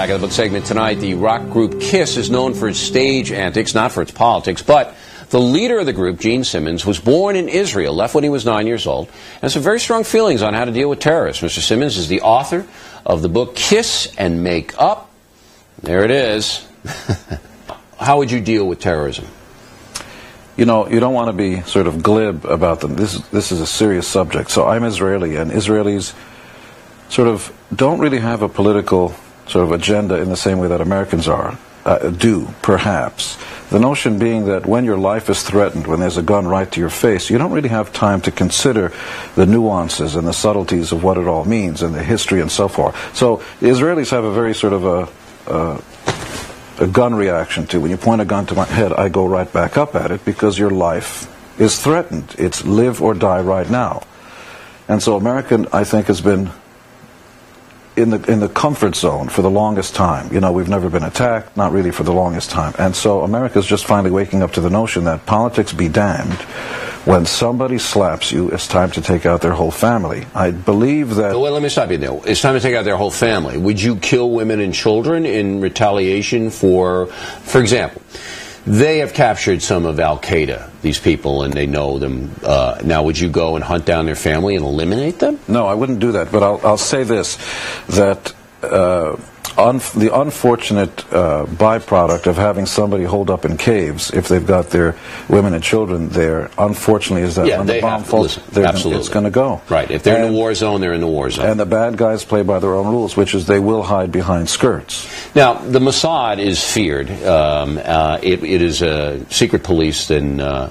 Back of the Book segment tonight. The rock group Kiss is known for its stage antics, not for its politics, but the leader of the group, Gene Simmons, was born in Israel, left when he was 9 years old, and has some very strong feelings on how to deal with terrorists. Mr. Simmons is the author of the book Kiss and Make Up. There it is. How would you deal with terrorism? You know, you don't want to be sort of glib about them. This is a serious subject. So I'm Israeli, and Israelis sort of don't really have a political sort of agenda in the same way that Americans do, perhaps. The notion being that when your life is threatened, when there's a gun right to your face, you don't really have time to consider the nuances and the subtleties of what it all means and the history and so forth. So the Israelis have a very sort of a gun reaction to. When you point a gun to my head, I go right back up at it because your life is threatened. It's live or die right now. And so America, I think, has been in the comfort zone for the longest time. You know, we've never been attacked, not really for the longest time. And so America's just finally waking up to the notion that politics be damned. When somebody slaps you, it's time to take out their whole family. I believe that... Well, let me stop you there. It's time to take out their whole family. Would you kill women and children in retaliation for example, they have captured some of Al-Qaeda, these people, and they know them. Now, would you go and hunt down their family and eliminate them? No, I wouldn't do that. But I'll say this, that the unfortunate byproduct of having somebody holed up in caves, if they've got their women and children there, unfortunately, is that when the bomb falls, it's going to go. Right. If they're in the war zone, they're in the war zone. And the bad guys play by their own rules, which is they will hide behind skirts. Now, the Mossad is feared. It is a secret police and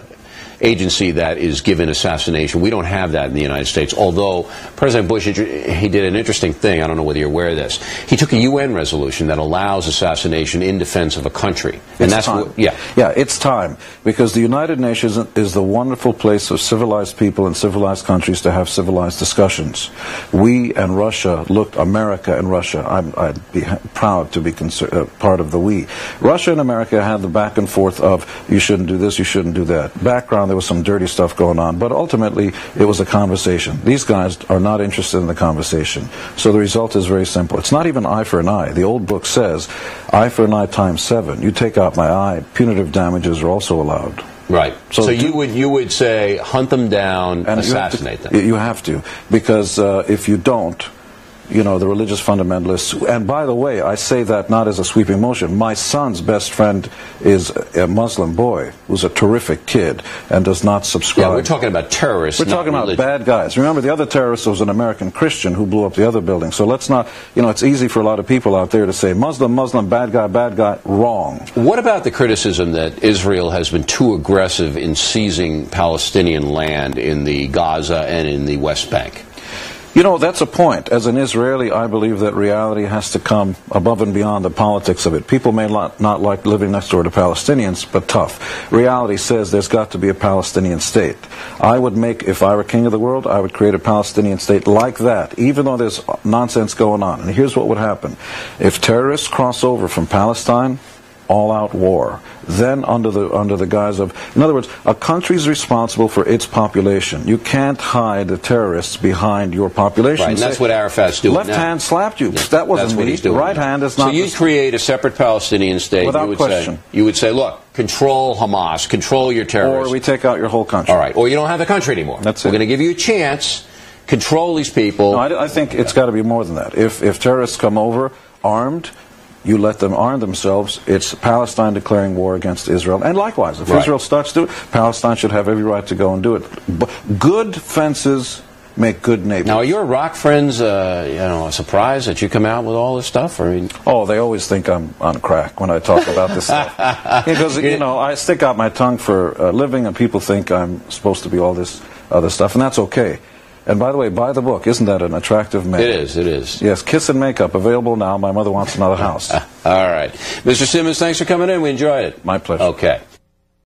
agency that is given assassination. We don't have that in the United States, although President Bush, he did an interesting thing. I don't know whether you're aware of this. He took a UN resolution that allows assassination in defense of a country. And that's time. Yeah, it's time, because the United Nations is the wonderful place of civilized people and civilized countries to have civilized discussions. We and Russia America and Russia, I'd be proud to be part of the we. Russia and America had the back and forth of, you shouldn't do this, you shouldn't do that. Background, there was some dirty stuff going on, but ultimately it was a conversation. These guys are not interested in the conversation. So the result is very simple. It's not even eye for an eye. The old book says, eye for an eye times 7. You take out my eye, punitive damages are also allowed. Right. So you would say hunt them down and assassinate them. You have to, because if you don't, you know, the religious fundamentalists, and by the way, I say that not as a sweeping motion. My son's best friend is a Muslim boy who's a terrific kid and does not subscribe. Yeah, we're talking about terrorists. We're talking about bad guys. Remember, the other terrorist was an American Christian who blew up the other building. So let's not, you know, it's easy for a lot of people out there to say Muslim, bad guy, wrong. What about the criticism that Israel has been too aggressive in seizing Palestinian land in the Gaza and in the West Bank? You know, that's a point. As an Israeli, I believe that reality has to come above and beyond the politics of it. People may not like living next door to Palestinians, but tough. Reality says there's got to be a Palestinian state. I would make, if I were king of the world, I would create a Palestinian state like that, even though there's nonsense going on. And here's what would happen. If terrorists cross over from Palestine, all-out war. Then under the guise of, in other words, a country's responsible for its population. You can't hide the terrorists behind your population. Right, and that's what Arafat's doing. Left hand slapped you. Yeah, that wasn't me. The right hand is not. So you'd create a separate Palestinian state. Without question. You would say, look, control Hamas, control your terrorists. Or we take out your whole country. All right. Or you don't have the country anymore. That's it. We're going to give you a chance. Control these people. No, I think it's got to be more than that. If terrorists come over armed, you let them arm themselves. It's Palestine declaring war against Israel. And likewise, if Israel starts to do it, Palestine should have every right to go and do it. But good fences make good neighbors. Now, are your rock friends, surprised that you come out with all this stuff? Oh, they always think I'm on crack when I talk about this stuff. Because, you know, I stick out my tongue for a living, and people think I'm supposed to be all this other stuff, and that's okay. And by the way, buy the book. Isn't that an attractive man? It is, it is. Yes, Kiss and Make Up, available now. My mother wants another house. All right. Mr. Simmons, thanks for coming in. We enjoyed it. My pleasure. Okay.